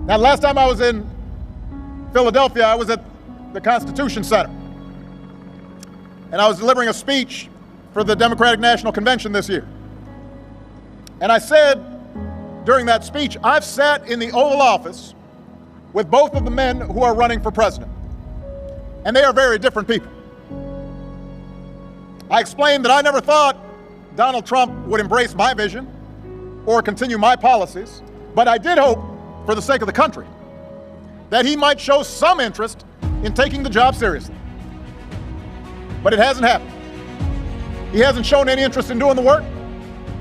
Now, last time I was in Philadelphia, I was at the Constitution Center. And I was delivering a speech for the Democratic National Convention this year. And I said during that speech, I've sat in the Oval Office with both of the men who are running for president. And they are very different people. I explained that I never thought Donald Trump would embrace my vision or continue my policies, but I did hope, for the sake of the country, that he might show some interest in taking the job seriously. But it hasn't happened. He hasn't shown any interest in doing the work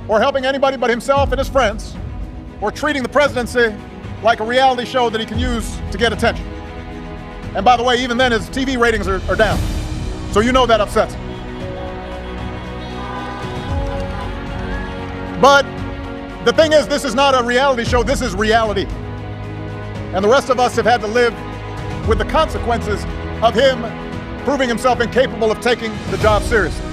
or helping anybody but himself and his friends, or treating the presidency like a reality show that he can use to get attention. And by the way, even then his TV ratings are down. So you know that upsets him. But the thing is, this is not a reality show, this is reality. And the rest of us have had to live with the consequences of him proving himself incapable of taking the job seriously.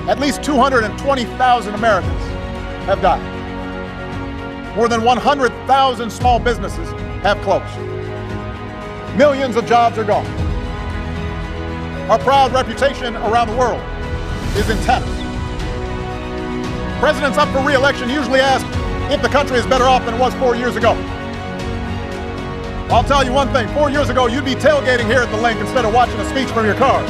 At least 220,000 Americans have died. More than 100,000 small businesses have closed. Millions of jobs are gone. Our proud reputation around the world is in tatters. Presidents up for re-election usually ask if the country is better off than it was 4 years ago. I'll tell you one thing, 4 years ago you'd be tailgating here at the link instead of watching a speech from your car.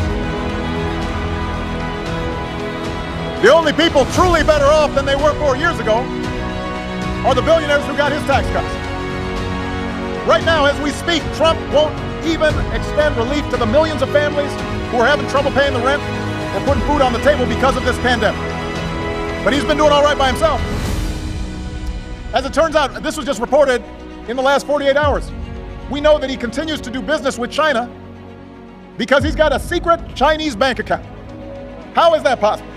The only people truly better off than they were 4 years ago are the billionaires who got his tax cuts. Right now, as we speak, Trump won't even extend relief to the millions of families who are having trouble paying the rent and putting food on the table because of this pandemic. But he's been doing all right by himself. As it turns out, this was just reported in the last 48 hours. We know that he continues to do business with China because he's got a secret Chinese bank account. How is that possible?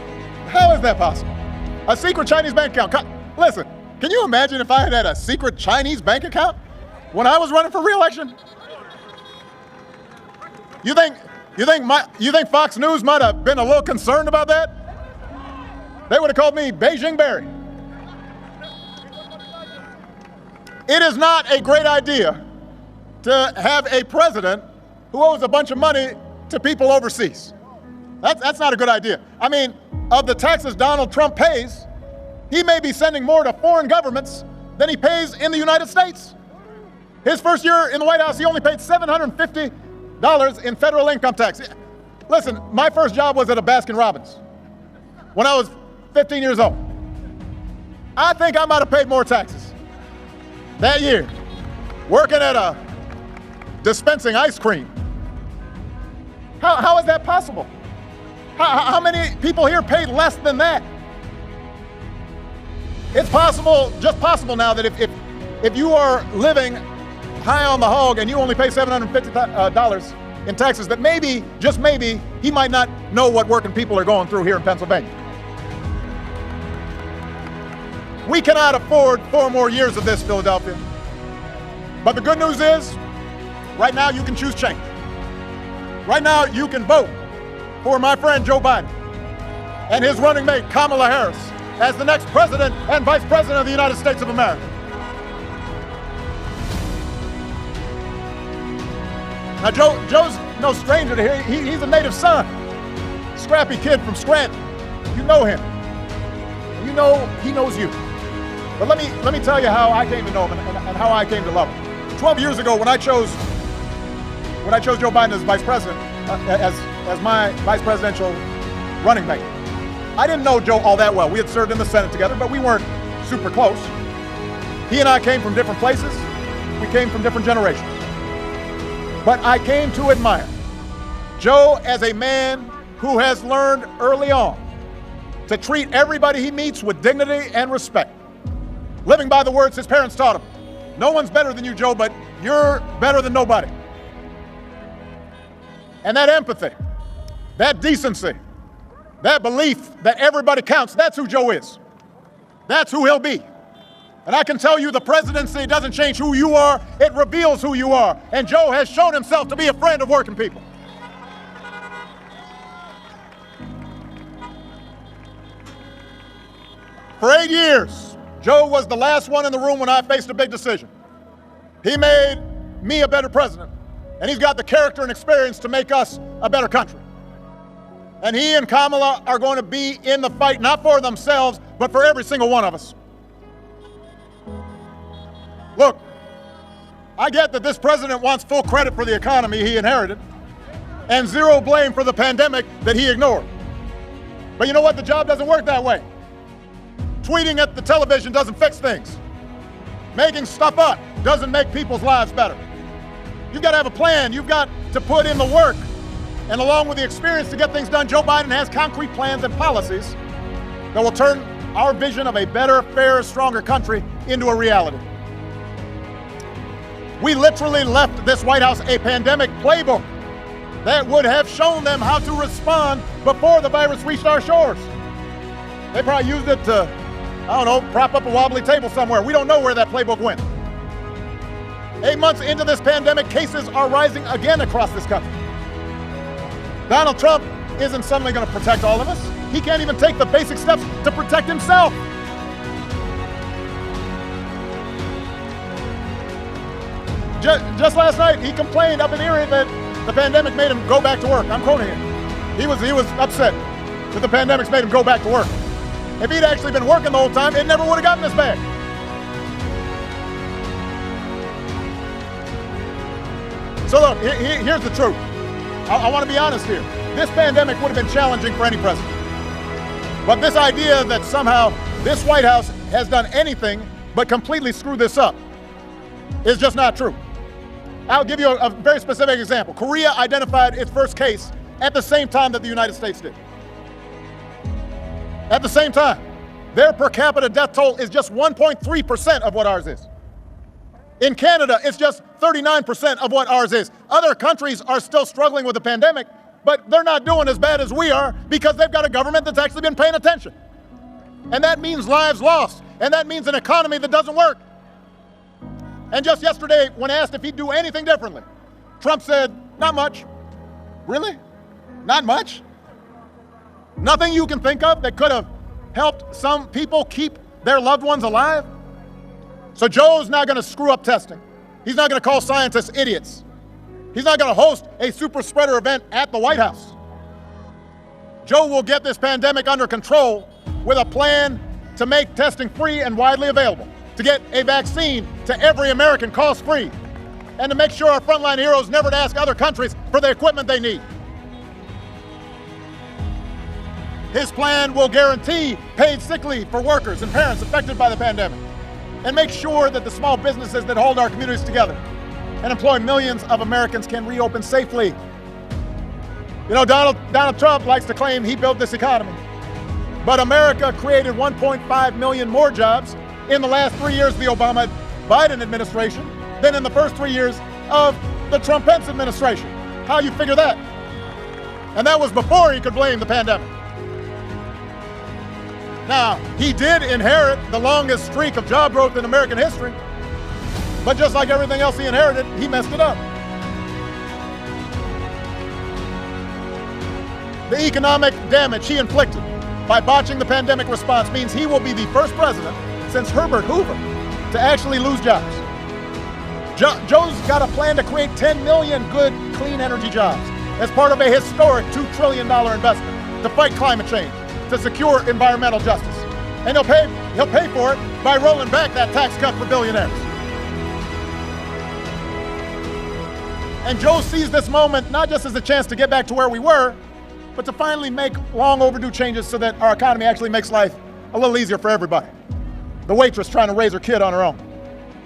How is that possible? A secret Chinese bank account. Listen, can you imagine if I had had a secret Chinese bank account when I was running for re-election? You think Fox News might have been a little concerned about that? They would have called me Beijing Barry. It is not a great idea to have a president who owes a bunch of money to people overseas. That's not a good idea. I mean, of the taxes Donald Trump pays, he may be sending more to foreign governments than he pays in the United States. His first year in the White House, he only paid $750 in federal income tax. Listen, my first job was at a Baskin-Robbins when I was 15 years old. I think I might have paid more taxes that year working at a dispensing ice cream. How is that possible? How many people here paid less than that? It's possible, just possible now, that if you are living high on the hog and you only pay $750 in taxes, that maybe, just maybe, he might not know what working people are going through here in Pennsylvania. We cannot afford 4 more years of this, Philadelphia. But the good news is, right now you can choose change. Right now you can vote for my friend Joe Biden and his running mate Kamala Harris as the next president and vice president of the United States of America. Now Joe's no stranger to here. He's a native son, scrappy kid from Scranton. You know him. You know he knows you. But let me tell you how I came to know him and how I came to love him. 12 years ago, when I chose Joe Biden as vice president, as my vice presidential running mate, I didn't know Joe all that well. We had served in the Senate together, but we weren't super close. He and I came from different places. We came from different generations. But I came to admire Joe as a man who has learned early on to treat everybody he meets with dignity and respect, living by the words his parents taught him. No one's better than you, Joe, but you're better than nobody. And that empathy, that decency, that belief that everybody counts, that's who Joe is. That's who he'll be. And I can tell you the presidency doesn't change who you are, it reveals who you are. And Joe has shown himself to be a friend of working people. For 8 years, Joe was the last one in the room when I faced a big decision. He made me a better president, and he's got the character and experience to make us a better country. And he and Kamala are going to be in the fight, not for themselves, but for every single one of us. Look, I get that this president wants full credit for the economy he inherited and zero blame for the pandemic that he ignored. But you know what? The job doesn't work that way. Tweeting at the television doesn't fix things. Making stuff up doesn't make people's lives better. You've got to have a plan. You've got to put in the work. And along with the experience to get things done, Joe Biden has concrete plans and policies that will turn our vision of a better, fairer, stronger country into a reality. We literally left this White House a pandemic playbook that would have shown them how to respond before the virus reached our shores. They probably used it to, I don't know, prop up a wobbly table somewhere. We don't know where that playbook went. 8 months into this pandemic, cases are rising again across this country. Donald Trump isn't suddenly going to protect all of us. He can't even take the basic steps to protect himself. Just last night, he complained up in Erie that the pandemic made him go back to work. I'm quoting him. He was upset that the pandemic's made him go back to work. If he'd actually been working the whole time, it never would have gotten this bad. So look, here's the truth. I want to be honest here. This pandemic would have been challenging for any president. But this idea that somehow this White House has done anything but completely screw this up is just not true. I'll give you a very specific example. Korea identified its first case at the same time that the United States did. At the same time. Their per capita death toll is just 1.3% of what ours is. In Canada, it's just 39% of what ours is. Other countries are still struggling with the pandemic, but they're not doing as bad as we are because they've got a government that's actually been paying attention. And that means lives lost, and that means an economy that doesn't work. And just yesterday, when asked if he'd do anything differently, Trump said, not much. Really? Not much? Nothing you can think of that could have helped some people keep their loved ones alive? So Joe's not going to screw up testing. He's not going to call scientists idiots. He's not going to host a super spreader event at the White House. Joe will get this pandemic under control with a plan to make testing free and widely available, to get a vaccine to every American cost-free, and to make sure our frontline heroes never to ask other countries for the equipment they need. His plan will guarantee paid sick leave for workers and parents affected by the pandemic, and make sure that the small businesses that hold our communities together and employ millions of Americans can reopen safely. You know, Donald Trump likes to claim he built this economy, but America created 1.5 million more jobs in the last 3 years of the Obama-Biden administration than in the first 3 years of the Trump-Pence administration. How you figure that? And that was before he could blame the pandemic. Now, he did inherit the longest streak of job growth in American history, but just like everything else he inherited, he messed it up. The economic damage he inflicted by botching the pandemic response means he will be the first president since Herbert Hoover to actually lose jobs. Joe's got a plan to create 10 million good, clean energy jobs as part of a historic $2 trillion investment to fight climate change, to secure environmental justice. And he'll pay for it by rolling back that tax cut for billionaires. And Joe sees this moment not just as a chance to get back to where we were, but to finally make long overdue changes so that our economy actually makes life a little easier for everybody. The waitress trying to raise her kid on her own.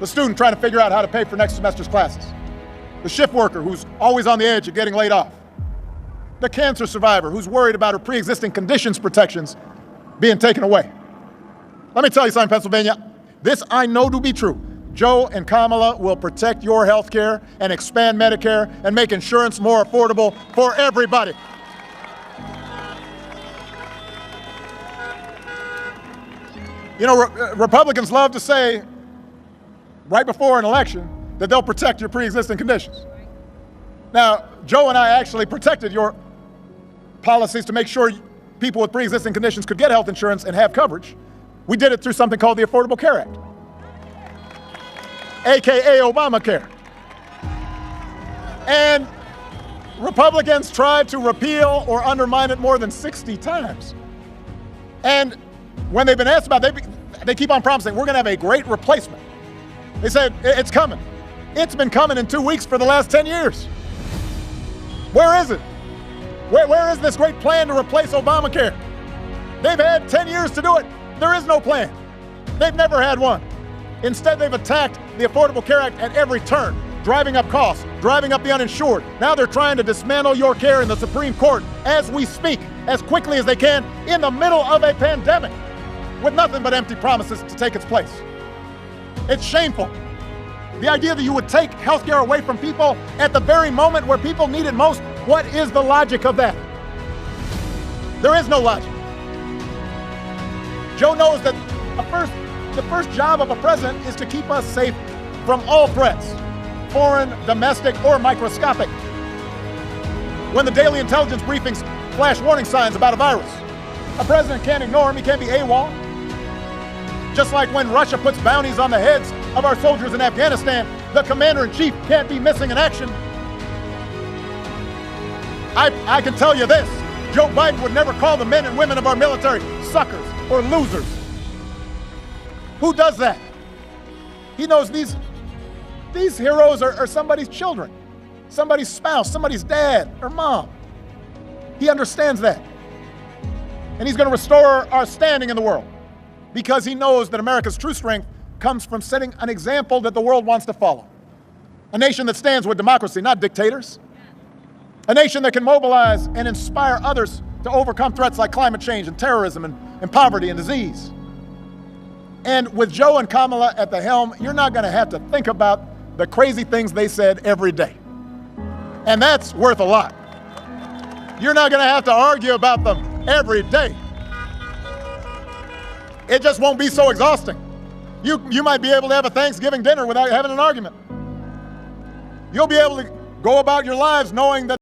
The student trying to figure out how to pay for next semester's classes. The shift worker who's always on the edge of getting laid off. The cancer survivor who's worried about her pre-existing conditions protections being taken away. Let me tell you something, Pennsylvania. This I know to be true. Joe and Kamala will protect your health care and expand Medicare and make insurance more affordable for everybody. You know, Republicans love to say right before an election that they'll protect your pre-existing conditions. Now, Joe and I actually protected your policies to make sure people with pre-existing conditions could get health insurance and have coverage. We did it through something called the Affordable Care Act. AKA Obamacare. And Republicans tried to repeal or undermine it more than 60 times. And when they've been asked about it, they keep on promising, we're going to have a great replacement. They said, it's coming. It's been coming in 2 weeks for the last 10 years. Where is it? Where is this great plan to replace Obamacare? They've had 10 years to do it. There is no plan. They've never had one. Instead, they've attacked the Affordable Care Act at every turn, driving up costs, driving up the uninsured. Now they're trying to dismantle your care in the Supreme Court as we speak, as quickly as they can, in the middle of a pandemic, with nothing but empty promises to take its place. It's shameful. The idea that you would take health care away from people at the very moment where people need it most, what is the logic of that? There is no logic. Joe knows that the first job of a president is to keep us safe from all threats, foreign, domestic, or microscopic. When the daily intelligence briefings flash warning signs about a virus, a president can't ignore them. He can't be AWOL. Just like when Russia puts bounties on the heads of our soldiers in Afghanistan, the commander-in-chief can't be missing in action. I can tell you this, Joe Biden would never call the men and women of our military suckers or losers. Who does that? He knows these heroes are somebody's children, somebody's spouse, somebody's dad or mom. He understands that. And he's going to restore our standing in the world because he knows that America's true strength comes from setting an example that the world wants to follow. A nation that stands with democracy, not dictators. A nation that can mobilize and inspire others to overcome threats like climate change and terrorism and poverty and disease. And with Joe and Kamala at the helm, you're not going to have to think about the crazy things they said every day. And that's worth a lot. You're not going to have to argue about them every day. It just won't be so exhausting. You might be able to have a Thanksgiving dinner without having an argument. You'll be able to go about your lives knowing that